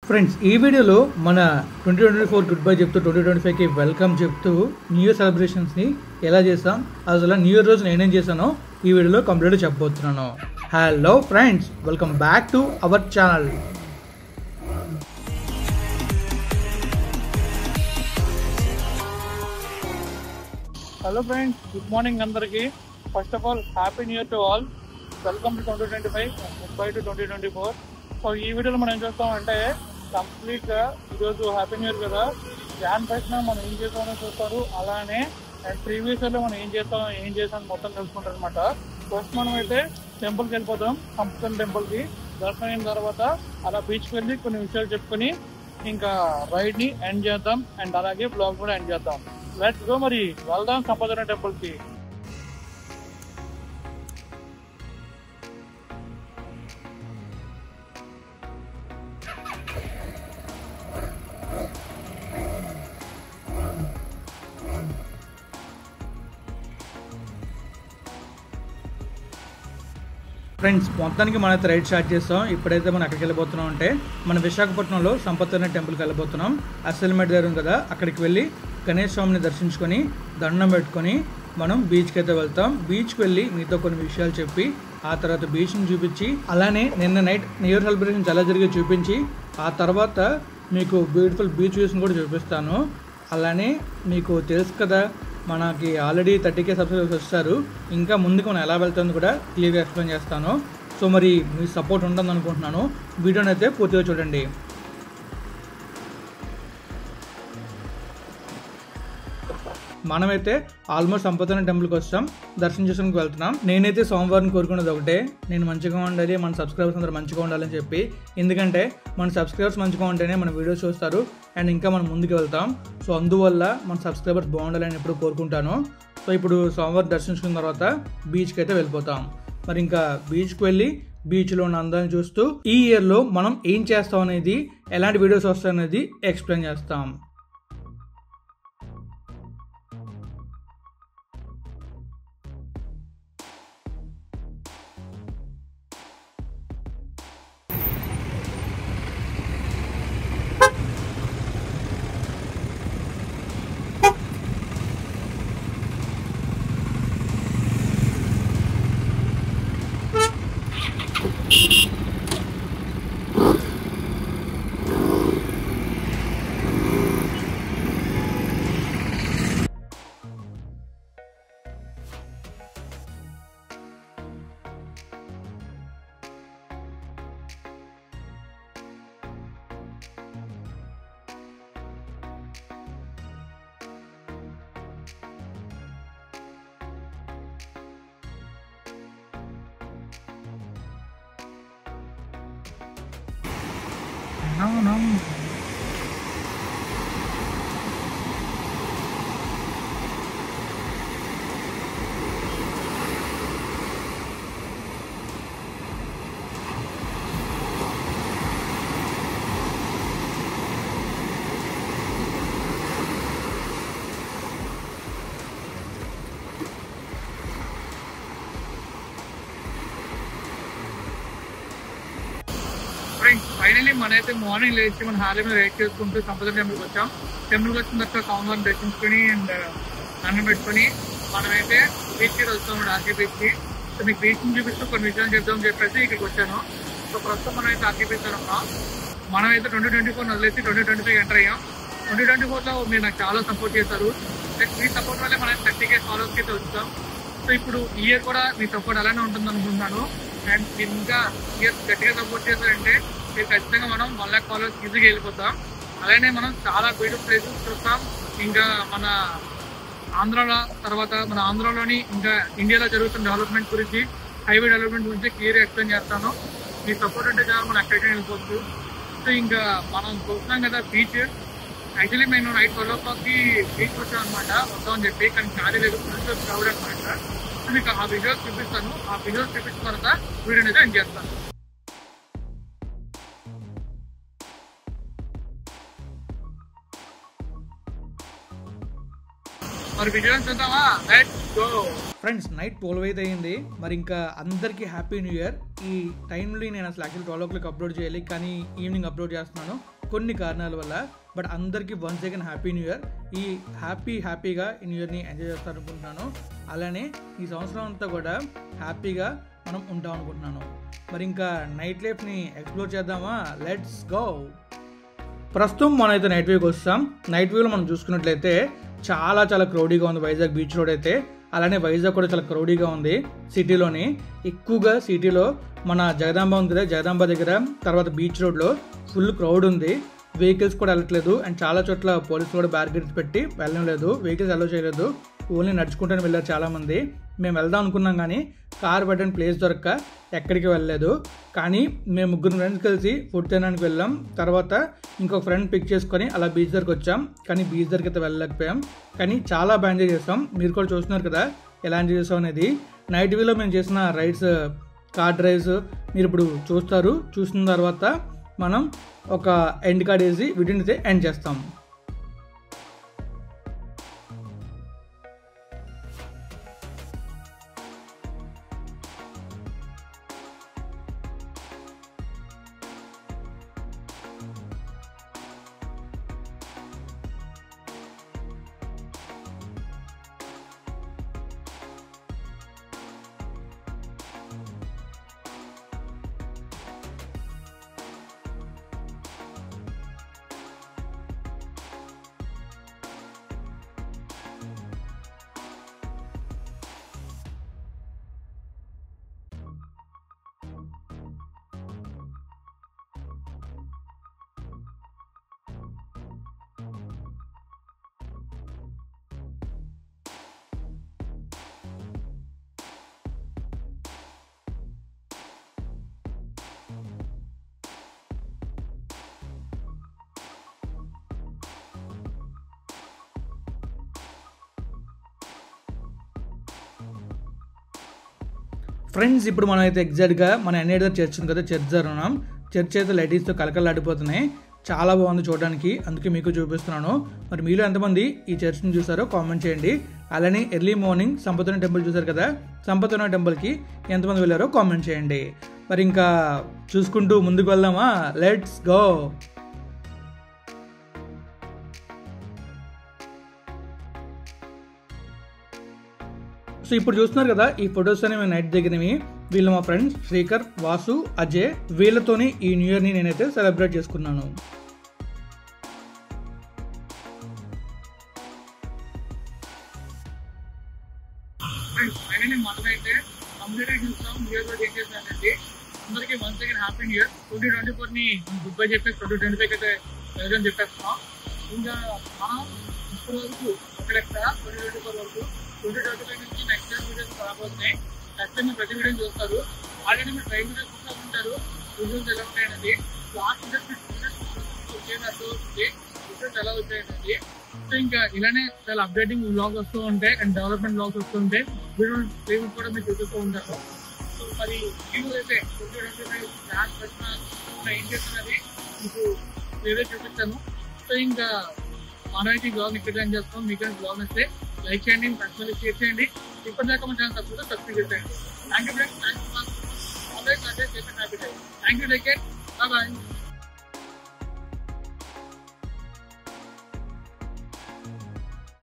Friends ఈ వీడియోలో మన 2024 గుడ్ బై చెప్తూ 2025కి వెల్కమ్ చెప్తూ న్యూ ఇయర్ సెలబ్రేషన్స్ని ఎలా చేస్తాం, అసలు న్యూ ఇయర్ రోజు నేనేం చేశానో ఈ వీడియోలో కంప్లీట్గా చెప్పబోతున్నాను. Hello friends, welcome back to our channel. Hello friends, good morning అందరికీ. First of all happy new year to all. Welcome to 2025 good bye to 2024. So ఈ వీడియోలో మనం ఏం చేస్తామంటే కంప్లీట్గా ఈరోజు హ్యాపీ న్యూ ఇయర్ కదా, జాన్ ఫస్ట్ మనం ఏం చేస్తామని చూస్తారు, అలానే అండ్ ప్రీవియస్ ఇయర్లో మనం ఏం చేసాం మొత్తం తెలుసుకుంటారు అనమాట. ఫస్ట్ మనం అయితే టెంపుల్కి వెళ్ళిపోతాం, సంపతన్ టెంపుల్కి. దర్శనం అయిన తర్వాత అలా బీచ్కి వెళ్ళి కొన్ని విషయాలు చెప్పుకొని ఇంకా రైడ్ని ఎండ్ చేద్దాం అండ్ అలాగే బ్లాగ్ కూడా ఎండ్ చేద్దాం. లెట్స్ గో, మరి వెళ్దాం సంపదన టెంపుల్కి. ఫ్రెండ్స్ మొత్తానికి మనమైతే రైడ్ స్టార్ట్ చేస్తాం. ఇప్పుడైతే మనం అక్కడికి వెళ్ళిపోతున్నాం అంటే మన విశాఖపట్నంలో సంపత్ టెంపుల్కి వెళ్ళిపోతున్నాం. అసెల్మెట్ దగ్గర ఉంది కదా, అక్కడికి వెళ్ళి గణేష్ స్వామిని దర్శించుకొని దండం పెట్టుకొని మనం బీచ్కి అయితే వెళ్తాం. బీచ్కి వెళ్ళి మీతో కొన్ని విషయాలు చెప్పి ఆ తర్వాత బీచ్ని చూపించి అలానే నిన్న నైట్ న్యూ ఇయర్ సెలబ్రేషన్స్ ఎలా జరిగి చూపించి ఆ తర్వాత మీకు బ్యూటిఫుల్ బీచ్ వ్యూస్ని కూడా చూపిస్తాను. అలానే మీకు తెలుసు కదా, మనకి ఆల్రెడీ 30K సబ్స్క్రైబర్స్ వస్తారు. ఇంకా ముందుకు మనం ఎలా వెళ్తుందో కూడా క్లియర్గా ఎక్స్ప్లెయిన్ చేస్తాను. సో మరి మీ సపోర్ట్ ఉంటుంది అనుకుంటున్నాను. వీడియోని అయితే పూర్తిగా చూడండి. మనమైతే ఆల్మోస్ట్ సంపతన టెంపుల్కి వచ్చాం, దర్శనం చేసుకోవడానికి వెళ్తున్నాం. నేనైతే సోమవారం కోరుకున్నది ఒకటే, నేను మంచిగా ఉండాలి, మన సబ్స్క్రైబర్స్ అందరూ మంచిగా ఉండాలని చెప్పి. ఎందుకంటే మన సబ్స్క్రైబర్స్ మంచిగా ఉంటేనే మన వీడియోస్ చూస్తారు అండ్ ఇంకా మనం ముందుకు వెళ్తాం. సో అందువల్ల మన సబ్స్క్రైబర్స్ బాగుండాలని ఎప్పుడు కోరుకుంటాను. సో ఇప్పుడు సోమవారం దర్శించుకున్న తర్వాత బీచ్కి అయితే వెళ్ళిపోతాం. మరి ఇంకా బీచ్కి వెళ్ళి బీచ్లో ఉన్న అందాన్ని చూస్తూ ఈ ఇయర్లో మనం ఏం చేస్తాం అనేది, ఎలాంటి వీడియోస్ వస్తాయనేది ఎక్స్ప్లెయిన్ చేస్తాం. No. ఫైనల్లీ మనైతే మార్నింగ్ లేచి మన హార్లీ మీద రైడ్ చేసుకుంటూ సంపద టెంపుల్కి వచ్చాం. టెంపుల్కి వచ్చిన తర్వాత కామన్ దర్శించుకొని అండ్ దండం పెట్టుకొని మనమైతే బీచ్కి వస్తాం, ఆర్కే బీచ్కి. సో మీకు బీచ్ని చూపిస్తూ కొన్ని విషయాలు చెప్దామని చెప్పేసి ఇక్కడికి వచ్చాను. సో ప్రస్తుతం మనమైతే ఆర్కే బీచ్ ఉన్నాం. మనమైతే 2024 వదిలేసి 2025 ఎంటర్ అయ్యాం. 2024లో మీరు నాకు చాలా సపోర్ట్ చేశారు. మీ సపోర్ట్ వల్లే మనం 30K ఫాలోవర్స్కి అయితే వచ్చాం. సో ఇప్పుడు ఈ ఇయర్ కూడా మీ సపోర్ట్ అలానే ఉంటుంది అనుకుంటున్నాను. అండ్ ఇంకా ఇయర్ గట్టిగా సపోర్ట్ చేశారంటే ఖచ్చితంగా మనం 1 lakh ఫాలోవర్స్ ఈజీగా వెళ్ళిపోతాం. అలానే మనం చాలా బ్యూటిఫుల్ ప్లేసెస్ చూస్తాం. ఇంకా మన ఆంధ్రాలో తర్వాత మన ఆంధ్రాలోని ఇంకా ఇండియాలో జరుగుతున్న డెవలప్మెంట్ గురించి, హైవే డెవలప్మెంట్ గురించి క్లియర్గా ఎక్స్ప్లెయిన్ చేస్తాను. మీ సపోర్ట్ అంటే చాలా మనం ఎక్కడికైనా వెళ్ళిపోవచ్చు. సో ఇంకా మనం చూస్తున్నాం కదా బీచ్. యాక్చువల్లీ మేము నైట్ 12 o'clockకి బీచ్ వచ్చాం అనమాట, వద్దామని చెప్పి. కానీ ఖాళీ లేదు, క్రౌడ్ అనమాట. సో మీకు ఆ విజువల్స్ చూపిస్తాను. ఆ విజువల్స్ చూపించిన తర్వాత వీడియోని అయితే ఎండ్ చేస్తాను. మరి విజయం చూద్దామా? Let's go. ఫ్రెండ్స్ నైట్ 12 అయితే అయింది. మరి ఇంకా అందరికీ హ్యాపీ న్యూ ఇయర్. ఈ టైంలో నేను అసలు యాక్చువల్ 12 o'clock అప్లోడ్ చేయాలి, కానీ ఈవినింగ్ అప్లోడ్ చేస్తున్నాను. కొన్ని కారణాల వల్ల. బట్ అందరికీ once again happy new year. ఈ హ్యాపీగా ఈ న్యూ ఇయర్ని ఎంజాయ్ చేస్తారనుకుంటున్నాను. అలానే ఈ సంవత్సరం అంతా కూడా హ్యాపీగా మనం ఉంటాం అనుకుంటున్నాను. మరి ఇంకా నైట్ లైఫ్ని ఎక్స్ప్లోర్ చేద్దామా? Let's go. ప్రస్తుతం మనం అయితే నైట్ వ్యూకి వస్తాం. నైట్ వ్యూలో మనం చూసుకున్నట్లయితే చాలా క్రౌడీగా ఉంది వైజాగ్ బీచ్ రోడ్ అయితే. అలానే వైజాగ్ కూడా చాలా క్రౌడీగా ఉంది. సిటీలోని ఎక్కువగా సిటీలో మన జగదాంబ ఉంది కదా, జగదాంబ దగ్గర తర్వాత బీచ్ రోడ్లో ఫుల్ క్రౌడ్ ఉంది. వెహికల్స్ కూడా వెళ్ళట్లేదు. అండ్ చాలా చోట్ల పోలీసులు కూడా బ్యారికేడ్స్ పెట్టి వెళ్ళడం లేదు, వెహికల్స్ అలో చేయలేదు. ఓన్లీ నడుచుకుంటూనే వెళ్ళారు చాలామంది. మేము వెళ్దాం అనుకున్నాం కానీ కార్ పెట్టని ప్లేస్ దొరక్క ఎక్కడికి వెళ్ళలేదు. కానీ మేము 3 ఫ్రెండ్స్ కలిసి ఫుడ్ తినడానికి వెళ్ళాం. తర్వాత ఇంకొక ఫ్రెండ్ పిక్ చేసుకొని అలా బీచ్ దగ్గరకు వచ్చాం. కానీ బీచ్ దగ్గరికి అయితే వెళ్ళలేకపోయాం. కానీ చాలా బాగా ఎంజాయ్ చేసాం. మీరు కూడా చూస్తున్నారు కదా ఎలా ఎంజాయ్ చేసాం అనేది. నైట్ వ్యూలో మేము చేసిన రైడ్స్, కార్ డ్రైవ్స్ మీరు ఇప్పుడు చూస్తారు. చూసిన తర్వాత మనం ఒక ఎండ్ కార్డ్ వేసి వీడియోని అయితే ఎండ్ చేస్తాం. ఫ్రెండ్స్, ఇప్పుడు మనం అయితే ఎగ్జాక్ట్గా మన ఎన్ఐడి చర్చ్ ఉంది కదా, చర్చ్ దగ్గర ఉన్నాం. చర్చ్ అయితే లైటింగ్స్తో కలకలాడిపోతున్నాయి. చాలా బాగుంది చూడడానికి, అందుకే మీకు చూపిస్తున్నాను. మరి మీలో ఎంతమంది ఈ చర్చ్ని చూసారో కామెంట్ చేయండి. అలానే ఎర్లీ మార్నింగ్ సంపతోని టెంపుల్ చూసారు కదా, సంపతోని టెంపుల్కి ఎంతమంది వెళ్ళారో కామెంట్ చేయండి. మరి ఇంకా చూసుకుంటూ ముందుకు వెళ్దామా? Let's go. సో ఇప్పుడు చూస్తున్నారు కదా ఈ ఫొటోస్ అనేవి నైట్ దగ్గరవి. వీళ్ళు మా ఫ్రెండ్స్ శ్రీకర్, వాసు, అజయ్. వీళ్ళతోని ఈ న్యూ ఇయర్ని నేనైతే సెలబ్రేట్ చేసుకున్నాను. మనమైతే కంప్లీట్ చూస్తాం న్యూ ఇయర్ కూడా ఏం చేస్తానండి. అందరికీ once again happy new year. 2024ని గుడ్ బై చెప్పేసి 2025 అయితే వెల్కమ్ చెప్పేస్తున్నాం. ఇంకా మనం ఇప్పటి వరకు ఒక లెక్క 2024 వరకు 2025 నుంచి నెక్స్ట్ ఇయర్ వీడియోస్ రాబోతున్నాయి. నెక్స్ట్ టైం ప్రతి వీడియో చూస్తారు. ఆల్రెడీ మీరు ట్రైన్ వీడియోస్ చూస్తూ ఉంటారు. వీడియోస్ ఎలా ఉంటాయనేది, లాస్ట్ వీడియోస్ ఎలా వచ్చాయనేది. సో ఇంకా ఇలానే చాలా అప్డేటింగ్ వ్లాగ్ వస్తూ ఉంటాయి అండ్ డెవలప్మెంట్ వ్లాగ్స్ వస్తూ ఉంటాయి. వీడియో కూడా మీరు చూస్తూ ఉంటారు. సో మరి వీడియో అయితే 2025 ప్లాన్ పెట్టిన ఏం చేస్తున్నది మీకు ఏదో చూపిస్తాను. సో ఇంకా మనమైతే బ్లాగ్ ఇక్కడ ఏం చేస్తాం. మీకు బ్లాగ్ వస్తే లైక్ చేయండి, పర్సనల్ షేర్ చేయండి. ఇప్పటిదాకా మన ఛానల్ సబ్స్క్రైబ్ చేయండి. Thank you friends. Thank you. Thank you, take care. Bye bye.